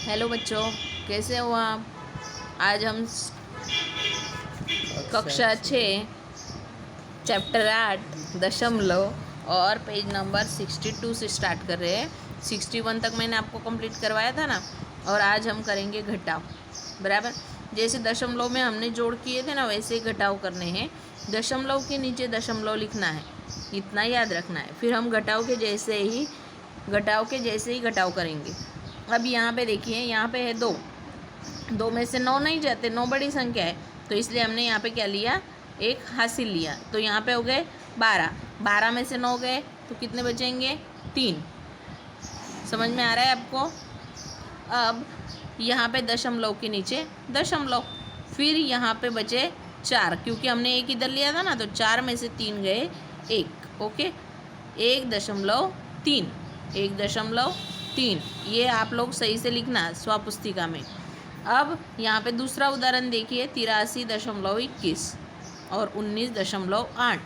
Hello बच्चों, कैसे हो आप। आज हम कक्षा 6 चैप्टर 8 दशमलव और पेज नंबर 62 से स्टार्ट कर रहे हैं। 61 तक मैंने आपको कंप्लीट करवाया था ना, और आज हम करेंगे घटाव। बराबर, जैसे दशमलव में हमने जोड़ किए थे ना, वैसे ही घटाव करने हैं। दशमलव के नीचे दशमलव लिखना है, इतना याद रखना है। फिर हम घटाव के जैसे ही घटाव करेंगे। अब यहाँ पे देखिए, यहाँ पे है 2 में से 9 नहीं जाते, 9 बड़ी संख्या है, तो इसलिए हमने यहाँ पे क्या लिया, एक हासिल लिया। तो यहाँ पे हो गए 12 में से 9 गए तो कितने बचेंगे, 3। समझ में आ रहा है आपको। अब यहाँ पे दशमलव के नीचे दशमलव, फिर यहाँ पे बचे 4, क्योंकि हमने एक इधर लिया था ना, तो 4 में से 3 गए 1। ओके, 1.3, 1.3, ये आप लोग सही से लिखना स्वपुस्तिका में। अब यहाँ पे दूसरा उदाहरण देखिए, 83.21 और 19.8।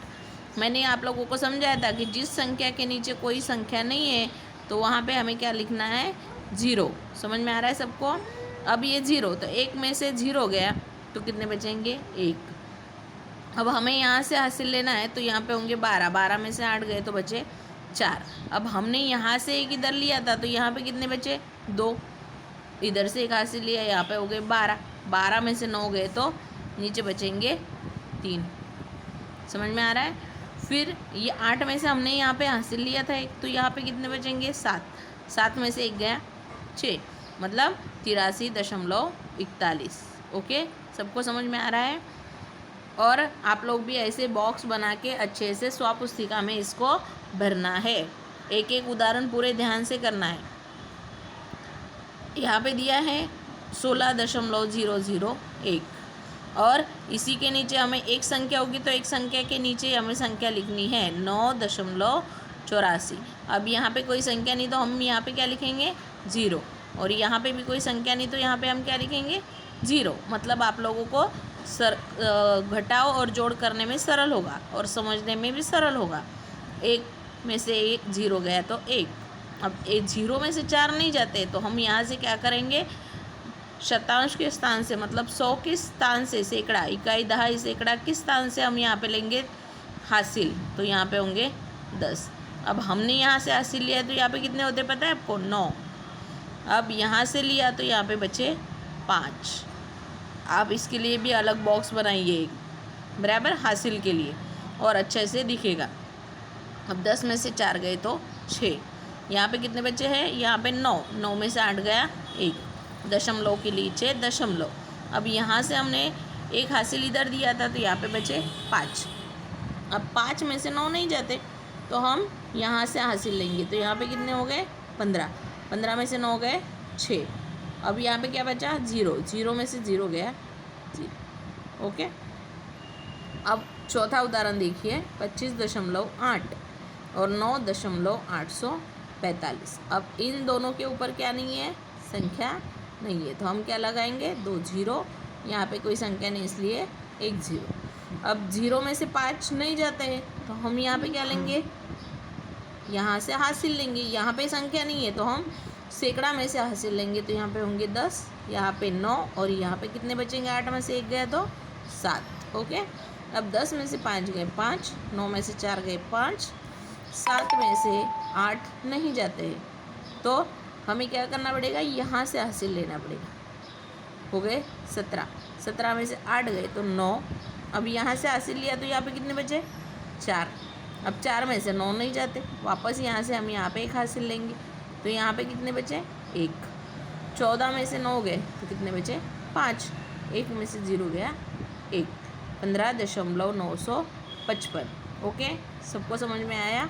मैंने आप लोगों को समझाया था कि जिस संख्या के नीचे कोई संख्या नहीं है तो वहाँ पे हमें क्या लिखना है, 0। समझ में आ रहा है सबको। अब ये 0, तो 1 में से 0 गया तो कितने बचेंगे, 1। अब हमें यहाँ से हासिल लेना है, तो यहाँ पे होंगे 12 में से 8 गए तो बचे 4। अब हमने यहाँ से एक इधर लिया था, तो यहाँ पे कितने बचे, 2। इधर से एक हासिल लिया, यहाँ पे हो गए 12 में से 9 गए तो नीचे बचेंगे 3। समझ में आ रहा है। फिर ये 8 में से हमने यहाँ पे हासिल लिया था एक, तो यहाँ पे कितने बचेंगे, 7 में से एक गया 6, मतलब 83.41। ओके, सबको समझ में आ रहा है। और आप लोग भी ऐसे बॉक्स बना के अच्छे से स्वपुस्तिका में इसको भरना है। एक एक उदाहरण पूरे ध्यान से करना है। यहाँ पे दिया है 16.001, और इसी के नीचे हमें एक संख्या होगी, तो एक संख्या के नीचे हमें संख्या लिखनी है 9.84। अब यहाँ पे कोई संख्या नहीं, तो हम यहाँ पे क्या लिखेंगे, 0। और यहाँ पे भी कोई संख्या नहीं, तो यहाँ पे हम क्या लिखेंगे, 0। मतलब आप लोगों को घटाव और जोड़ करने में सरल होगा और समझने में भी सरल होगा। 1 में से 1 0 गया तो 1। अब 0 में से 4 नहीं जाते, तो हम यहाँ से क्या करेंगे, शतांश के स्थान से, मतलब 100 के स्थान से सैकड़ा, इकाई, दहाई, सैकड़ा किस स्थान से हम यहाँ पे लेंगे हासिल, तो यहाँ पे होंगे 10। अब हमने यहाँ से हासिल लिया, तो यहाँ पे कितने होते पता है आपको, 9। अब यहाँ से लिया तो यहाँ पे बचे 5। आप इसके लिए भी अलग बॉक्स बनाइए बराबर, हासिल के लिए, और अच्छे से दिखेगा। अब 10 में से 4 गए तो 6। यहाँ पे कितने बचे हैं, यहाँ पे 9 में से 8 गया 1, दशमलव के नीचे दशमलव। अब यहाँ से हमने एक हासिल इधर दिया था, तो यहाँ पे बचे 5। अब 5 में से 9 नहीं जाते, तो हम यहाँ से हासिल लेंगे, तो यहाँ पे कितने हो गए, 15 में से 9 गए 6। अब यहाँ पे क्या बचा, 0 में से 0 गया 0। ओके, अब चौथा उदाहरण देखिए, 25.8 और 9.845। अब इन दोनों के ऊपर क्या नहीं है, संख्या नहीं है, तो हम क्या लगाएंगे, 2 0। यहाँ पे कोई संख्या नहीं, इसलिए 1 0। अब 0 में से 5 नहीं जाते हैं, तो हम यहाँ पे क्या लेंगे, यहाँ से हासिल लेंगे। यहाँ पे संख्या नहीं है, तो हम सैकड़ा में से हासिल लेंगे, तो यहाँ पे होंगे 10, यहाँ पे 9, और यहाँ पे कितने बचेंगे, 8 में से 1 गया तो 7। ओके, अब 10 में से 5 गए 5, 9 में से 4 गए 5, 7 में से 8 नहीं जाते हैं, तो हमें क्या करना पड़ेगा, यहाँ से हासिल लेना पड़ेगा। हो गए 17 में से 8 गए तो 9। अब यहाँ से हासिल लिया, तो यहाँ पे कितने बचे, 4। अब 4 में से 9 नहीं जाते, वापस यहाँ से हम यहाँ पे एक हासिल लेंगे, तो यहाँ पे कितने बचे, 1। 14 में से 9 गए तो कितने बचे, 5। 1 में से 0 गया 1, 15.955। ओके, सबको समझ में आया।